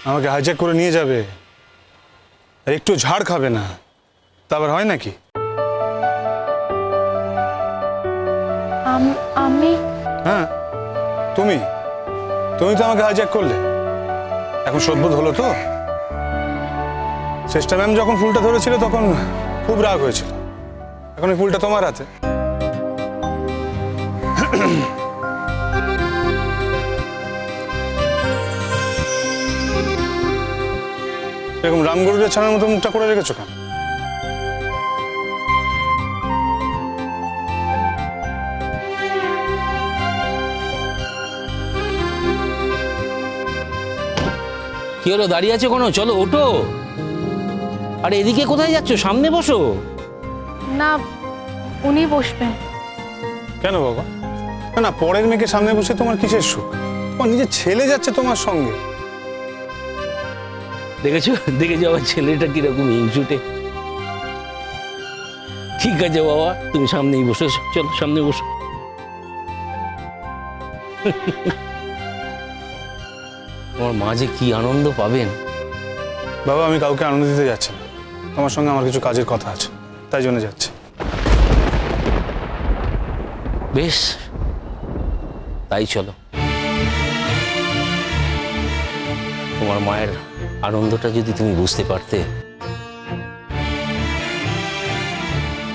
আমাকে হাইজ্যাক করে নিয়ে যাবে, আর একটু ঝাড় খাবে না, তা আবার হয় নাকি? আমি? হ্যাঁ, তুমি তুমি তো আমাকে হাইজ্যাক করলে। এখন শোধবোধ হলো তো? চেষ্টা ম্যাম যখন ফুলটা ধরেছিল তখন খুব রাগ হয়েছিল, এখন এই ফুলটা তোমার হাতে। এরকম রামগরুরের ছানার মতো মুখটা করে রেখেছো কেন? কি হলো, দাঁড়িয়ে আছে কোনো? চলো ওঠো। আরে এদিকে কোথায় যাচ্ছ? সামনে বসো। না, উনি বসবেন। কেন বাবা? না, পরের মেয়েকে সামনে বসে তোমার কিসের সুখ? তোমার নিজের ছেলে যাচ্ছে তোমার সঙ্গে। দেখেছো দেখেছো আমার ছেলেটা কিরকম হিংসুটে। ঠিক আছে বাবা, তুমি সামনেই বসে এসো, চলো সামনে বসো। তোমার মা যে কি আনন্দ পাবেন। বাবা, আমি কাউকে আনন্দ দিতে যাচ্ছি না, তোমার সঙ্গে আমার কিছু কাজের কথা আছে, তাই জন্য যাচ্ছি। বেশ, তাই চলো। তোমার মায়ের আনন্দটা যদি তুমি বুঝতে পারতে,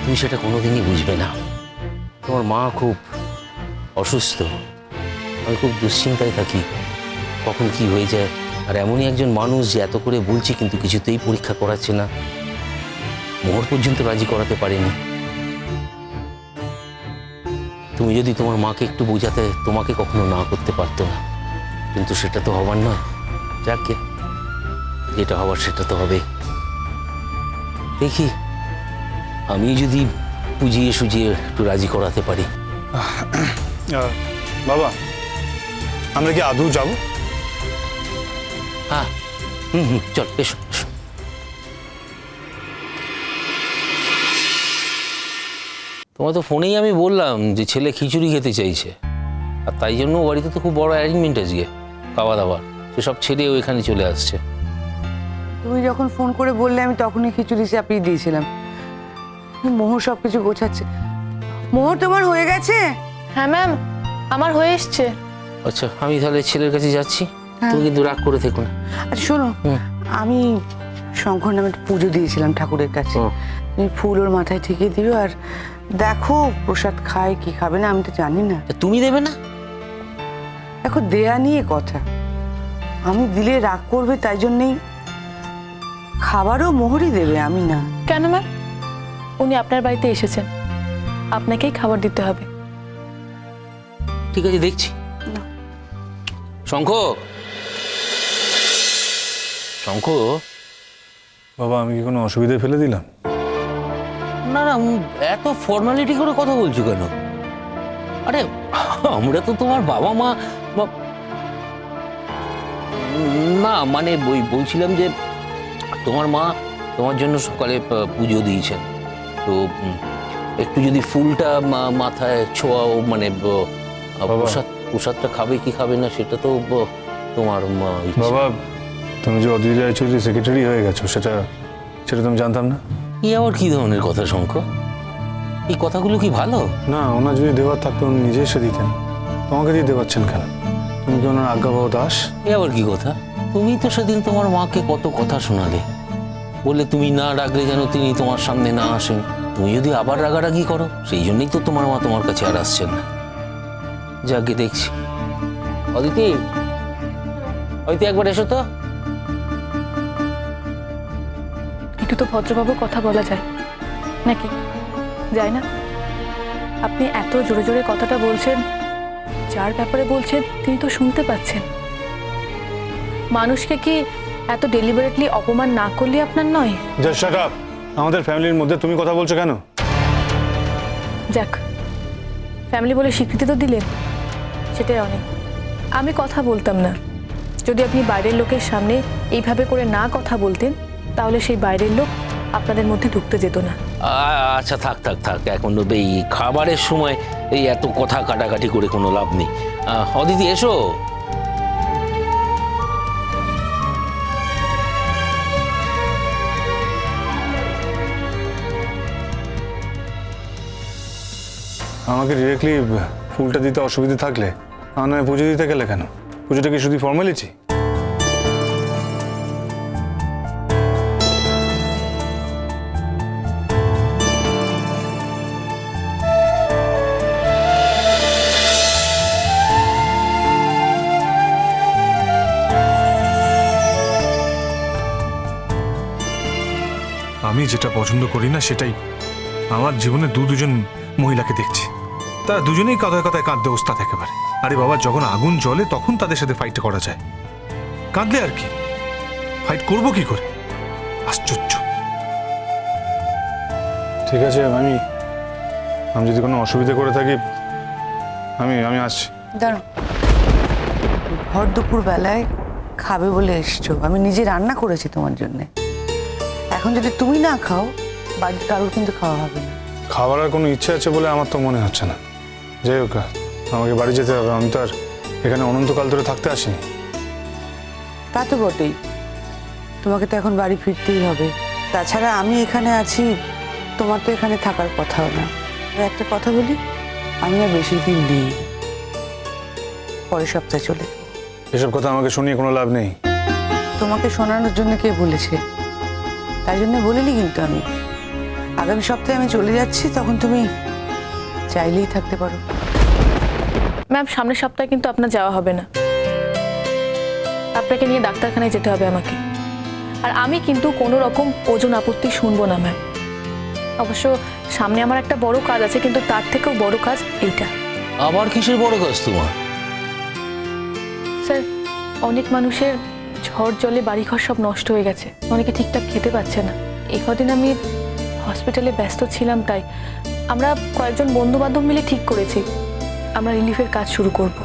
তুমি সেটা কোনোদিনই বুঝবে না। তোমার মা খুব অসুস্থ, আমি খুব দুশ্চিন্তায় থাকি কখন কি হয়ে যায়। আর এমনই একজন মানুষ যে এত করে বলছে কিন্তু কিছুতেই পরীক্ষা করাচ্ছে না, মোহর পর্যন্ত রাজি করাতে পারেনি। তুমি যদি তোমার মাকে একটু বোঝাতে, তোমাকে কখনো না করতে পারতো না, কিন্তু সেটা তো হবার নয়। যাকে যেটা হবার সেটা তো হবে। দেখি আমি যদি বুঝিয়ে সুজিয়ে একটু রাজি করাতে পারি। বাবা, আমরা কি আদৌ যাবো? হ্যাঁ, চল এসো এসো। তোমার তো ফোনেই আমি বললাম যে ছেলে খিচুড়ি খেতে চাইছে, আর তাই জন্য বাড়িতে তো খুব বড় অ্যারেঞ্জমেন্ট আজকে, খাওয়া দাওয়ার সেসব ছেড়ে ওইখানে চলে আসছে। তুমি যখন ফোন করে বললে আমি তখনই খিচুড়ি চাপিয়ে দিয়েছিলাম। মোহর সব কিছু গোছাচ্ছে। মোহর, তোমার হয়ে গেছে? হ্যাঁ ম্যাম, আমার হয়ে এসছে। আচ্ছা, আমি তাহলে ছেলের কাছে যাচ্ছি, তুমি কিন্তু রাগ করে থেকো না। আচ্ছা শোনো, আমি শঙ্কর নামে একটা পুজো দিয়েছিলাম ঠাকুরের কাছে। তুমি ফুল ওর মাথায় ঠেকিয়ে দিও, আর দেখো প্রসাদ খায় কি খাবে না, আমি তো জানি না। তুমি দেবে না? দেখো, দেয়া নিয়ে কথা, আমি দিলে রাগ করবে তাই জন্যেই খাবারও মোহরই দেবে, আমি না। কেন ম্যাম? উনি আপনার বাড়িতে এসেছেন, আপনাকেই খাবার দিতে হবে। ঠিক আছে, দেখছি। শঙ্খ, শঙ্খ। বাবা, আমি কি কোনো অসুবিধায় ফেলে দিলাম? না না, এত ফর্মালিটি করে কথা বলছো কেন? আরে আমরা তো তোমার বাবা মা। না মানে বলছিলাম যে তোমার মা তোমার জন্য সকালে পুজো দিয়েছেন, তো একটু যদি ফুলটা মাথায় ছোঁয়াও, মানে প্রসাদটা খাবে কি খাবে না সেটা তো তোমার মা। বাবা, তুমি যে অদিতি রায়চৌধুরী সেক্রেটারি হয়ে গেছো, সেটা তুমি জানতাম না। এই আবার কি ধরনের কথা শঙ্খ? এই কথাগুলো কি ভালো? না, ওনার যদি দেওয়ার থাকতো উনি নিজে এসে দিতেন, তোমাকে দিয়ে দেওয়াচ্ছেন কেন? তুমি কি ওনার আজ্ঞাবহ দাস? এই আবার কি কথা? তুমি তো সেদিন তোমার মাকে কত কথা শোনালে, বললে তুমি না ডাকলে যেন তিনি তোমার সামনে না আসেন। তুমি যদি আবার রাগারাগি করো, সেই জন্যই তো তোমার মা তোমার কাছে আর আসছেন না। যাকে দেখছি। অদিতি, অদিতি একবার এসো তো। একটু তো ভদ্রভাবে কথা বলা যায় নাকি? যায় না? আপনি এত জোরে জোরে কথাটা বলছেন, যার ব্যাপারে বলছেন তিনি তো শুনতে পাচ্ছেন। মানুষকে কি এত ডেলিবারেটলি অপমান না করলে আপনার নয়? Just shut up. আমাদের ফ্যামিলির মধ্যে তুমি কথা বলছো কেন? যাক, ফ্যামিলি বলে স্বীকৃতি তো দিলেন, সেটাই অনেক। আমি কথা বলতাম না, যদি আপনি বাইরের লোকের সামনে এইভাবে করে না কথা বলতেন, তাহলে সেই বাইরের লোক আপনাদের মধ্যে ঢুকতে যেত না। আচ্ছা থাক থাক থাক, এখন এই খাবারের সময় এই এত কথা কাটাকাটি করে কোনো লাভ নেই। অদিতি এসো। আমাকে ডিরেক্টলি ফুলটা দিতে অসুবিধা থাকলে আমার নামে পুজো দিতে গেলে কেন? পুজোটা কি শুধু ফর্মালিটি? আমি যেটা পছন্দ করি না সেটাই আমার জীবনে দুজন মহিলাকে দেখছি। তারা দুজনেই কথায় কথায় কাঁদতে ওস্তাদ একেবারে। আরে বাবা, যখন আগুন জ্বলে তখন তাদের সাথে ফাইট করা যায়, কাঁদলে আর কি? ফাইট করবো কি করে? আশ্চর্য। ঠিক আছে, আমি যদি কোনো অসুবিধা করে থাকি আমি আসছি। দাঁড়ো, ভর দুপুর বেলায় খাবে বলে এসছো, আমি নিজে রান্না করেছি তোমার জন্য। এখন যদি তুমি না খাও, বাড়ির কারোর কিন্তু খাওয়া হবে না। খাবার আর কোনো ইচ্ছে আছে বলে আমার তো মনে হচ্ছে না। যাই হোক, আমাকে বাড়ি যেতে হবে। আমি তো আর এখানে অনন্তকাল ধরে থাকতে আসিনি। তা তো বটেই, তোমাকে তো এখন বাড়ি ফিরতেই হবে। তাছাড়া আমি এখানে আছি, তোমার তো এখানে থাকার কথাও না। আর একটা কথা বলি, আমি আর বেশি দিন নেই, পরের সপ্তাহে চলে যাবো। এসব কথা আমাকে শুনিয়ে কোনো লাভ নেই। তোমাকে শোনানোর জন্য কে বলেছে? তাই জন্য বলিনি কিন্তু আমি। আগামী সপ্তাহে আমি চলে যাচ্ছি, তখন তুমি চাইলেই থাকতে পারো। ম্যাম, সামনের সপ্তাহে কিন্তু আপনার যাওয়া হবে না। আপনাকে নিয়ে ডাক্তারখানায় যেতে হবে আমাকে। আর আমি কিন্তু কোনো রকম ওজন আপত্তি শুনবো না ম্যাম। অবশ্য সামনে আমার একটা বড় কাজ আছে, কিন্তু তার থেকেও বড় কাজ এইটা। আবার কিসের বড় কাজ তোমার? স্যার, অনেক মানুষের ঝড় জলে বাড়িঘর সব নষ্ট হয়ে গেছে, অনেকে ঠিকঠাক খেতে পাচ্ছে না। এই কদিন আমি হসপিটালে ব্যস্ত ছিলাম, তাই আমরা কয়েকজন বন্ধু বান্ধব মিলে ঠিক করেছি আমরা রিলিফের কাজ শুরু করব।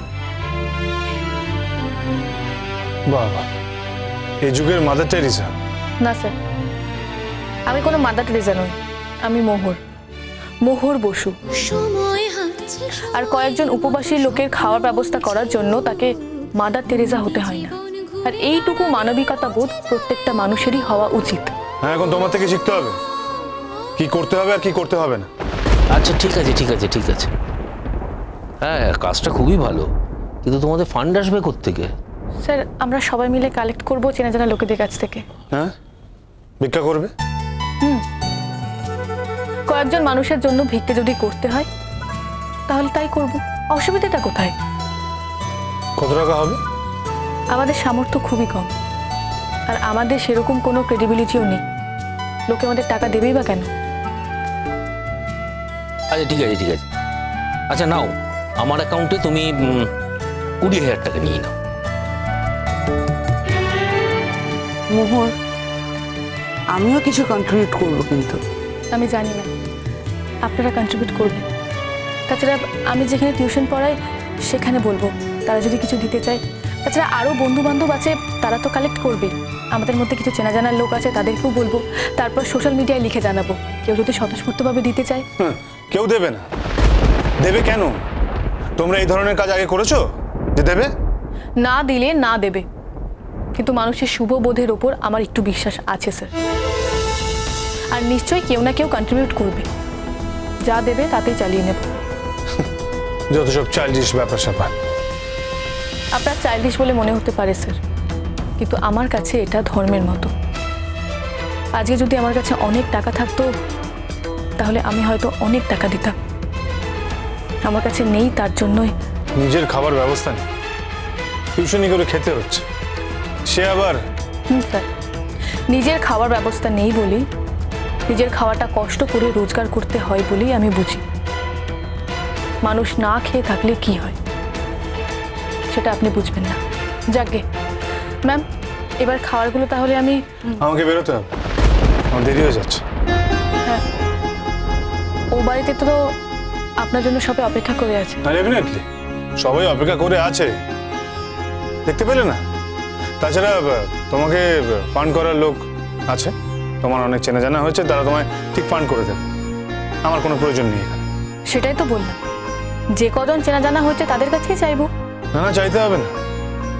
বাবা, এই যুগের মাদার টেরিজা? না স্যার, আমি কোনো মাদার টেরিজা নই। আমি মোহর বসু। আর কয়েকজন উপবাসী লোকের খাওয়ার ব্যবস্থা করার জন্য তাকে মাদার টেরিজা হতে হয় না। আর এইটুকু মানবিকতা বোধ প্রত্যেকটা মানুষেরই হওয়া উচিত। হ্যাঁ, এখন তোমার থেকে শিখতে হবে কি করতে হবে আর কি করতে হবে না। আচ্ছা ঠিক আছে ঠিক আছে ঠিক আছে, হ্যাঁ কাজটা খুবই ভালো, কিন্তু তোমাদের ফান্ড আসবে কোত্থেকে? স্যার, আমরা সবাই মিলে কালেক্ট করব চেনা জানা লোকেদের কাছ থেকে। হ্যাঁ, ভিক্ষা করবে? কয়েকজন মানুষের জন্য ভিক্ষে যদি করতে হয় তাহলে তাই করব, অসুবিধাটা কোথায়? কত টাকা হবে? আমাদের সামর্থ্য খুবই কম, আর আমাদের সেরকম কোনো ক্রেডিবিলিটিও নেই। লোকে আমাদের টাকা দেবেই বা কেন? আচ্ছা ঠিক আছে ঠিক আছে, আচ্ছা নাও, আমার অ্যাকাউন্টে তুমি 20,000 টাকা নিয়ে নাও। মোহর, আমিও কিছু কন্ট্রিবিউট করবো কিন্তু। আমি জানি না আপনারা কন্ট্রিবিউট করবেন। তাছাড়া আমি যেখানে টিউশন পড়াই সেখানে বলবো তারা যদি কিছু দিতে চায়। তাছাড়া আরও বন্ধু বান্ধব আছে, তারা তো কালেক্ট করবে। আমাদের মধ্যে কিছু চেনা জানার লোক আছে, তাদেরকেও বলবো। তারপর সোশ্যাল মিডিয়ায় লিখে জানাবো, কেউ যদি স্বতঃস্ফূর্তভাবে দিতে চায়। কেউ দেবে না। দেবে কেন? তোমরা এই ধরনের কাজ আগে করেছো যে দেবে? না দিলে না দেবে, কিন্তু মানুষের শুভ বোধের ওপর আমার একটু বিশ্বাস আছে স্যার। আর নিশ্চয়ই কেউ না কেউ কন্ট্রিবিউট করবে, যা দেবে তাতেই চালিয়ে নেব। যত সব চাইল্ডিশ ব্যাপার স্যাপার। আপনার চাইল্ডিশ বলে মনে হতে পারে স্যার, কিন্তু আমার কাছে এটা ধর্মের মতো। আজকে যদি আমার কাছে অনেক টাকা থাকতো তাহলে আমি হয়তো অনেক টাকা দিতাম। আমার কাছে নেই, তার জন্যই। নিজের খাবার ব্যবস্থা নেই, টিউশনি করে খেতে হচ্ছে, সে আবার। স্যার, নিজের খাওয়ার ব্যবস্থা নেই বলেই, নিজের খাওয়াটা কষ্ট করে রোজগার করতে হয় বলেই আমি বুঝি মানুষ না খেয়ে থাকলে কি হয় সেটা আপনি বুঝবেন না। যাকে ম্যাম, এবার খাবারগুলো তাহলে আমি। আমাকে বেরোতে হবে, আমার দেরি হয়ে যাচ্ছে। হ্যাঁ, ও বাড়িতে তো আপনার জন্য সবাই অপেক্ষা করে আছে। ডেফিনেটলি সবাই অপেক্ষা করে আছে, দেখতে পেলে না? তাছাড়া তোমাকে ফান্ড করার লোক আছে, তোমার অনেক চেনা জানা হয়েছে, তারা তোমায় ঠিক ফান্ড করে দেবে। আমার কোনো প্রয়োজন নেই এখানে। সেটাই তো বললাম, যে কজন চেনা জানা হচ্ছে তাদের কাছেই চাইবো। না না, চাইতে হবে না।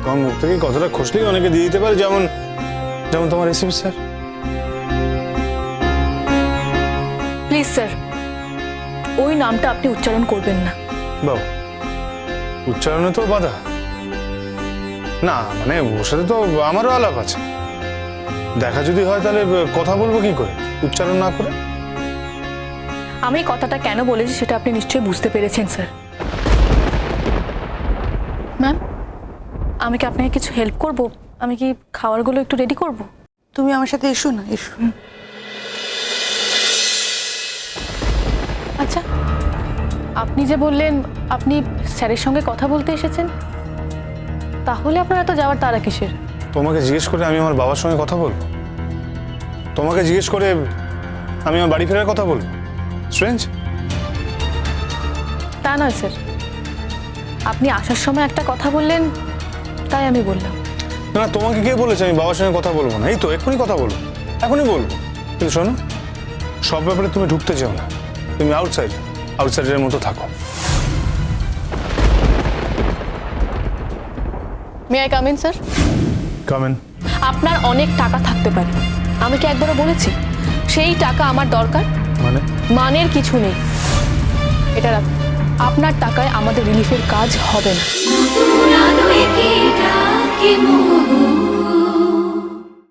তোমার মুখ থেকে কতটা খুশলেই অনেকে দিয়ে দিতে পারে, যেমন তোমার রেসিপি স্যার। প্লিজ স্যার, ওই নামটা আপনি উচ্চারণ করবেন না। বাবু, উচ্চারণে তো বাধা না, মানে ওর সাথে তো আমারও আলাপ আছে। দেখা যদি হয় তাহলে কথা বলবো কি করে উচ্চারণ না করে? আমি কথাটা কেন বলেছি সেটা আপনি নিশ্চয়ই বুঝতে পেরেছেন স্যার। ম্যাম, আমি কি আপনাকে কিছু হেল্প করব? আমি কি খাবারগুলো একটু রেডি করব? তুমি আমার সাথে এসো না, এসো। আচ্ছা, আপনি যে বললেন আপনি স্যারের সঙ্গে কথা বলতে এসেছেন, তাহলে আপনার এত যাওয়ার তাড়া কিসের? তোমাকে জিজ্ঞেস করে আমি আমার বাবার সঙ্গে কথা বলবো? তোমাকে জিজ্ঞেস করে আমি আমার বাড়ি ফেরার কথা বলবো? স্ট্রেঞ্জ। তা নয় স্যার, আপনি আসার সময় একটা কথা বললেন, তাই আমি বললাম। না, তোমাকে কে বলেছে আমি বাবার সঙ্গে কথা বলবো না? এই তো এক্ষুনি কথা বলবো, এখনই বলবো। কিন্তু শোনো, সব ব্যাপারে তুমি ঢুকতে চাও না, তুমি আউটসাইডের মতো থাকো। May I come in sir? Come in. আপনার অনেক টাকা থাকতে পারে, আমি কি একবারও বলেছি সেই টাকা আমার দরকার? মানে? মানের কিছু নেই, এটা রাখুন। আপনার টাকায় আমাদের রিলিফের কাজ হবে না।